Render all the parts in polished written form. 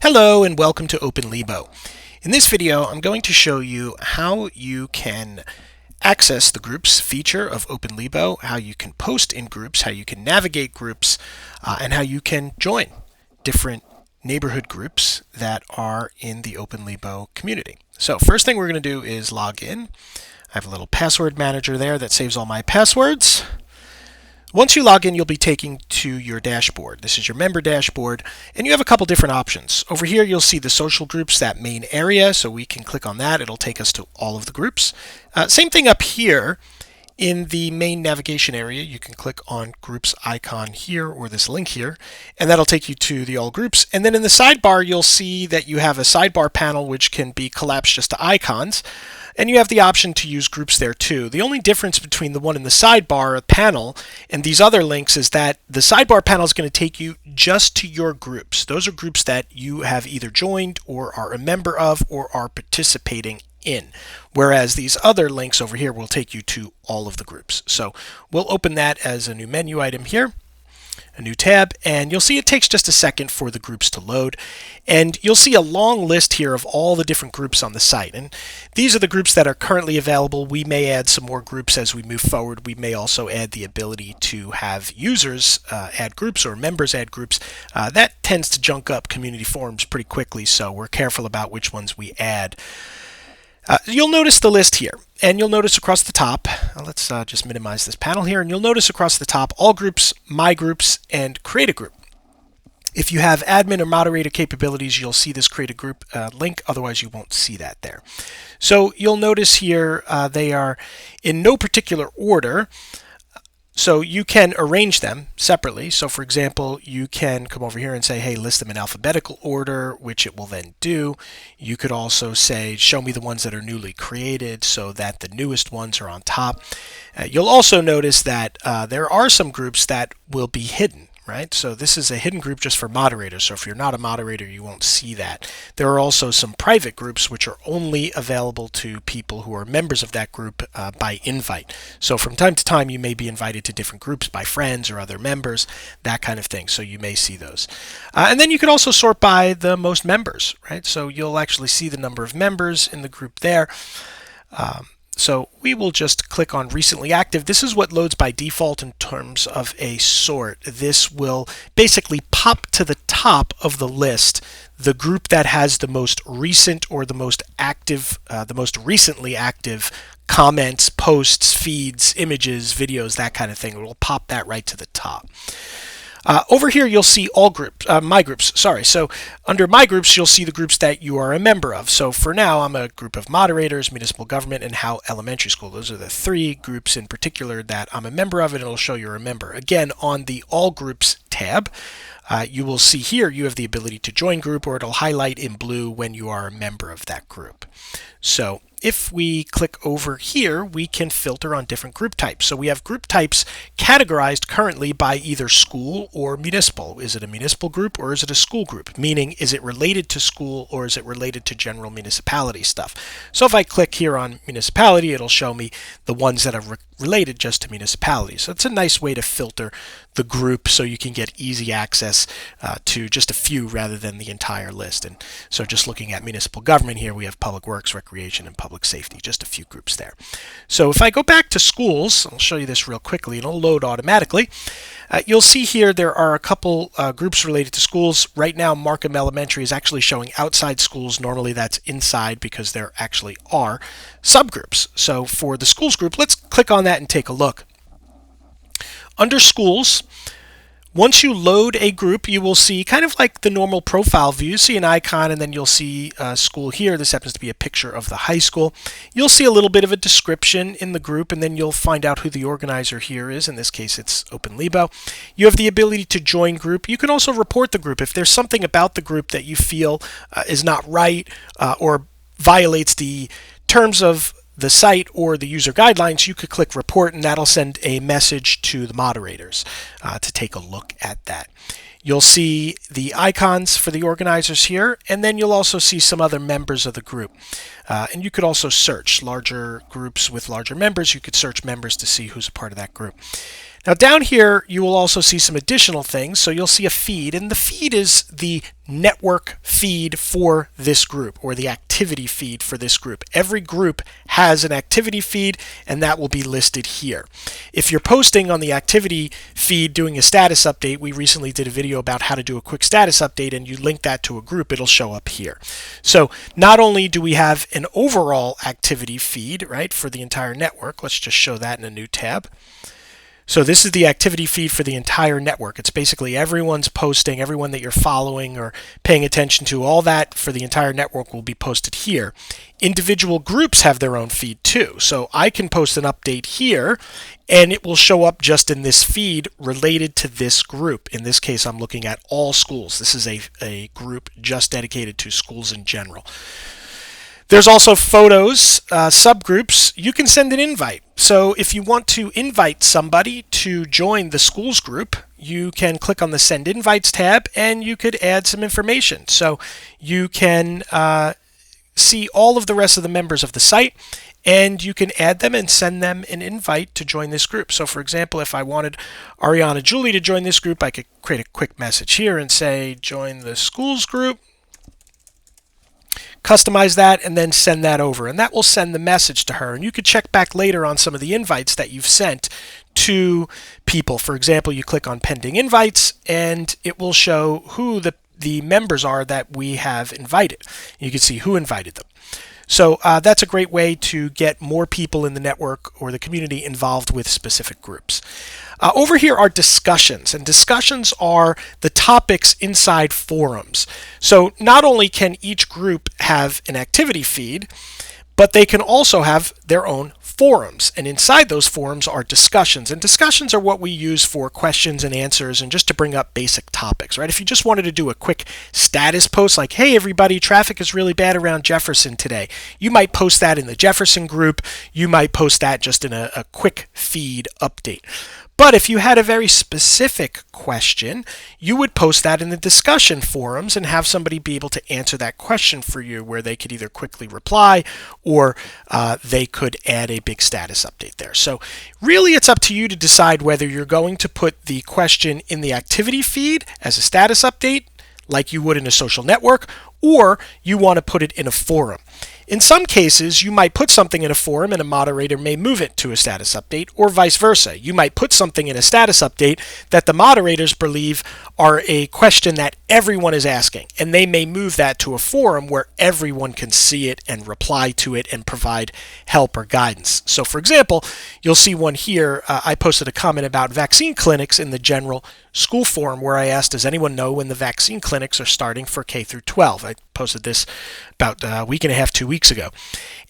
Hello and welcome to Open Lebo. In this video, I'm going to show you how you can access the groups feature of Open Lebo, how you can post in groups, how you can navigate groups, and how you can join different neighborhood groups that are in the Open Lebo community. So first thing we're going to do is log in. I have a little password manager there that saves all my passwords. Once you log in, you'll be taken to your dashboard. This is your member dashboard, and you have a couple different options. Over here, you'll see the social groups, that main area, so we can click on that. It'll take us to all of the groups. Same thing up here in the main navigation area. You can click on groups icon here or this link here, and that'll take you to the all groups. And then in the sidebar, you'll see that you have a sidebar panel which can be collapsed just to icons. And you have the option to use groups there too. The only difference between the one in the sidebar panel and these other links is that the sidebar panel is going to take you just to your groups. Those are groups that you have either joined or are a member of or are participating in. Whereas these other links over here will take you to all of the groups. So we'll open that as a new menu item here. A new tab, and you'll see it takes just a second for the groups to load, and you'll see a long list here of all the different groups on the site, and these are the groups that are currently available. We may add some more groups as we move forward. We may also add the ability to have users add groups or members add groups. That tends to junk up community forums pretty quickly, so we're careful about which ones we add. You'll notice the list here, and you'll notice across the top, let's just minimize this panel here, and you'll notice across the top all groups, my groups, and create a group. If you have admin or moderator capabilities, you'll see this create a group link, otherwise you won't see that there. So you'll notice here they are in no particular order. So you can arrange them separately. So for example, you can come over here and say, hey, list them in alphabetical order, which it will then do. You could also say, show me the ones that are newly created so that the newest ones are on top. You'll also notice that there are some groups that will be hidden. Right? So this is a hidden group just for moderators. So if you're not a moderator, you won't see that. There are also some private groups which are only available to people who are members of that group by invite. So from time to time, you may be invited to different groups by friends or other members, that kind of thing. So you may see those. And then you can also sort by the most members, right? So you'll actually see the number of members in the group there. So we will just click on recently active. This is what loads by default in terms of a sort. This will basically pop to the top of the list the group that has the most recent or the most active, the most recently active comments, posts, feeds, images, videos, that kind of thing. It will pop that right to the top. Over here, you'll see all groups, my groups, sorry. So under my groups, you'll see the groups that you are a member of. So for now, I'm a group of moderators, municipal government, and How Elementary School. Those are the three groups in particular that I'm a member of, and it'll show you're a member. Again, on the All Groups tab, you will see here you have the ability to join group, or it'll highlight in blue when you are a member of that group. So if we click over here, we can filter on different group types. So we have group types categorized currently by either school or municipal. Is it a municipal group or is it a school group? Meaning, is it related to school or is it related to general municipality stuff? So if I click here on municipality, it'll show me the ones that are related just to municipalities. So it's a nice way to filter the group so you can get easy access to just a few rather than the entire list. And so just looking at municipal government here, we have public works, recreation, and public safety, just a few groups there. So if I go back to schools, I'll show you this real quickly, it'll load automatically. You'll see here there are a couple groups related to schools. Right now, Markham Elementary is actually showing outside schools. Normally that's inside because there actually are subgroups. So for the schools group, let's click on that and take a look. Under schools, once you load a group, you will see kind of like the normal profile view. You see an icon and then you'll see school here. This happens to be a picture of the high school. You'll see a little bit of a description in the group and then you'll find out who the organizer here is. In this case, it's Open Lebo. You have the ability to join group. You can also report the group. If there's something about the group that you feel is not right or violates the terms of the site or the user guidelines, you could click report and that'll send a message to the moderators to take a look at that. You'll see the icons for the organizers here, and then you'll also see some other members of the group. And you could also search larger groups with larger members. You could search members to see who's a part of that group. Now down here, you will also see some additional things. So you'll see a feed, and the feed is the network feed for this group, or the activity feed for this group. Every group has an activity feed, and that will be listed here. If you're posting on the activity feed doing a status update, we recently did a video about how to do a quick status update, and you link that to a group, it'll show up here. So not only do we have an overall activity feed, right, for the entire network, let's just show that in a new tab. So this is the activity feed for the entire network. It's basically everyone's posting, everyone that you're following or paying attention to, all that for the entire network will be posted here. Individual groups have their own feed too. So I can post an update here and it will show up just in this feed related to this group. In this case, I'm looking at all schools. This is a group just dedicated to schools in general. There's also photos, subgroups. You can send an invite. So if you want to invite somebody to join the schools group, you can click on the Send Invites tab and you could add some information. So you can see all of the rest of the members of the site, and you can add them and send them an invite to join this group. So for example, if I wanted Ariana Julie to join this group, I could create a quick message here and say, join the schools group. Customize that and then send that over, and that will send the message to her. And you could check back later on some of the invites that you've sent to people. For example, you click on pending invites and it will show who the members are that we have invited. You can see who invited them. So that's a great way to get more people in the network or the community involved with specific groups. Over here are discussions, and discussions are the topics inside forums. So not only can each group have an activity feed, but they can also have their own forums, and inside those forums are discussions, and discussions are what we use for questions and answers and just to bring up basic topics, right? If you just wanted to do a quick status post like, hey everybody, traffic is really bad around Jefferson today, you might post that in the Jefferson group, you might post that just in a quick feed update. But if you had a very specific question, you would post that in the discussion forums and have somebody be able to answer that question for you, where they could either quickly reply or they could add a big status update there. So really it's up to you to decide whether you're going to put the question in the activity feed as a status update like you would in a social network, or you want to put it in a forum. In some cases, you might put something in a forum and a moderator may move it to a status update, or vice versa. You might put something in a status update that the moderators believe are a question that everyone is asking, and they may move that to a forum where everyone can see it and reply to it and provide help or guidance. So for example, you'll see one here. I posted a comment about vaccine clinics in the general school forum where I asked, does anyone know when the vaccine clinics are starting for K through 12? I posted this about a week and a half, 2 weeks ago.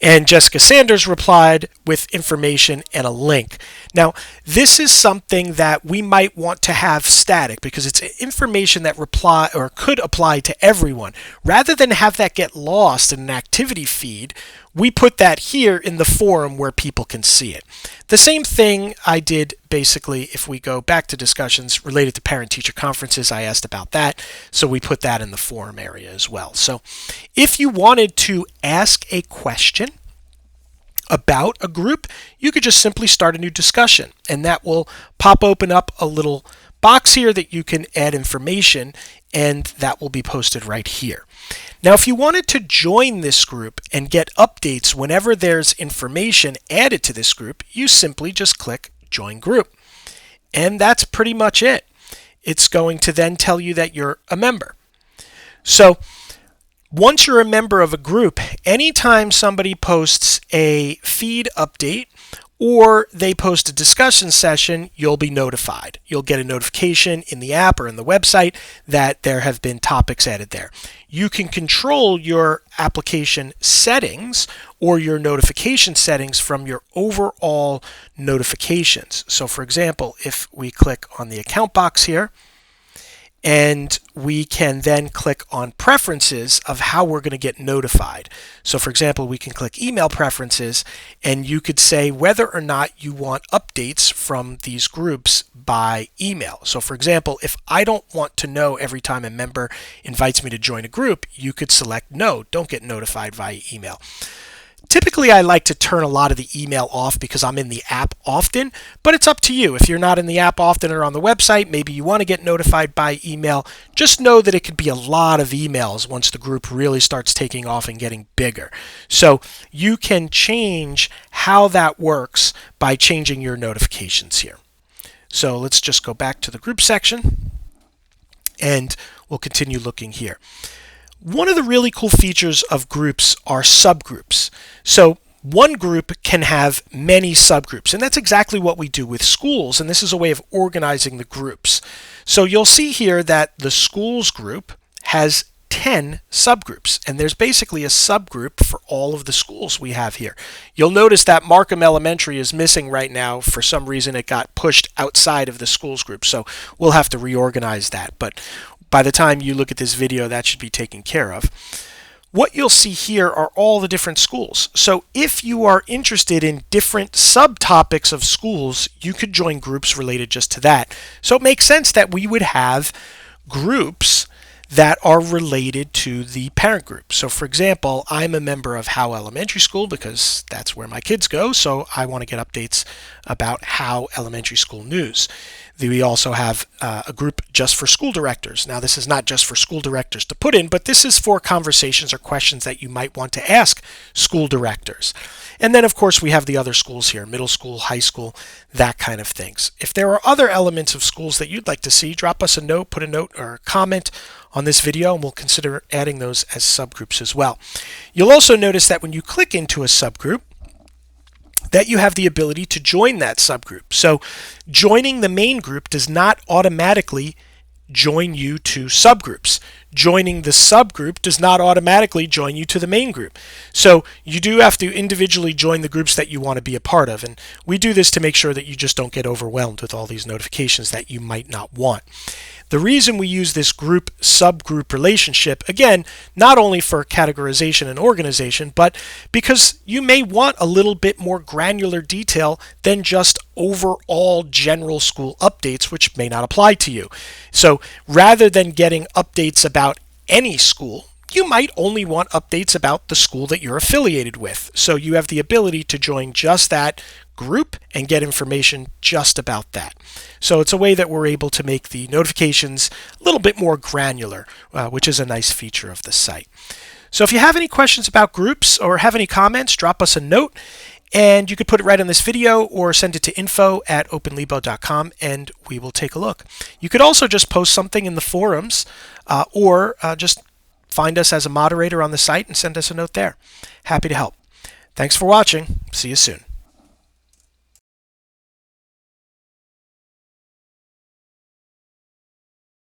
And Jessica Sanders replied with information and a link. Now, this is something that we might want to have static because it's information that could apply to everyone. Rather than have that get lost in an activity feed, we put that here in the forum where people can see it. The same thing I did basically if we go back to discussions related to parent-teacher conferences. I asked about that, so we put that in the forum area as well. So if you wanted to ask a question about a group, you could just simply start a new discussion, and that will open up a little box here that you can add information, and that will be posted right here. Now, if you wanted to join this group and get updates whenever there's information added to this group, you simply just click Join Group. And that's pretty much it. It's going to then tell you that you're a member. So once you're a member of a group, anytime somebody posts a feed update or they post a discussion session, you'll be notified. You'll get a notification in the app or in the website that there have been topics added there. You can control your application settings or your notification settings from your overall notifications. So for example, if we click on the account box here, and we can then click on preferences of how we're going to get notified. So for example, we can click email preferences, and you could say whether or not you want updates from these groups by email. So for example, if I don't want to know every time a member invites me to join a group, you could select no, don't get notified via email. Typically, I like to turn a lot of the email off because I'm in the app often, but it's up to you. If you're not in the app often or on the website, maybe you want to get notified by email, just know that it could be a lot of emails once the group really starts taking off and getting bigger. So you can change how that works by changing your notifications here. So let's just go back to the group section and we'll continue looking here. One of the really cool features of groups are subgroups. So one group can have many subgroups, and that's exactly what we do with schools, and this is a way of organizing the groups. So you'll see here that the schools group has 10 subgroups, and there's basically a subgroup for all of the schools we have here. You'll notice that Markham Elementary is missing right now. For some reason it got pushed outside of the schools group, so we'll have to reorganize that. But by the time you look at this video, that should be taken care of. What you'll see here are all the different schools. So if you are interested in different subtopics of schools, you could join groups related just to that. So it makes sense that we would have groups that are related to the parent group. So for example, I'm a member of Howe Elementary School because that's where my kids go, so I want to get updates about Howe Elementary School news. We also have a group just for school directors. Now this is not just for school directors to put in, but this is for conversations or questions that you might want to ask school directors. And then of course we have the other schools here, middle school, high school, that kind of things. If there are other elements of schools that you'd like to see, drop us a note, put a note or a comment on this video, and we'll consider adding those as subgroups as well. You'll also notice that when you click into a subgroup, that you have the ability to join that subgroup. So joining the main group does not automatically join you to subgroups. Joining the subgroup does not automatically join you to the main group. So you do have to individually join the groups that you want to be a part of. And we do this to make sure that you just don't get overwhelmed with all these notifications that you might not want. The reason we use this group-subgroup relationship, again, not only for categorization and organization, but because you may want a little bit more granular detail than just overall general school updates, which may not apply to you. So rather than getting updates about any school, you might only want updates about the school that you're affiliated with. So you have the ability to join just that group and get information just about that. So it's a way that we're able to make the notifications a little bit more granular, which is a nice feature of the site. So if you have any questions about groups or have any comments, drop us a note, and you could put it right on this video or send it to info@openlebo.com and we will take a look. You could also just post something in the forums or just find us as a moderator on the site and send us a note there. Happy to help. Thanks for watching. See you soon.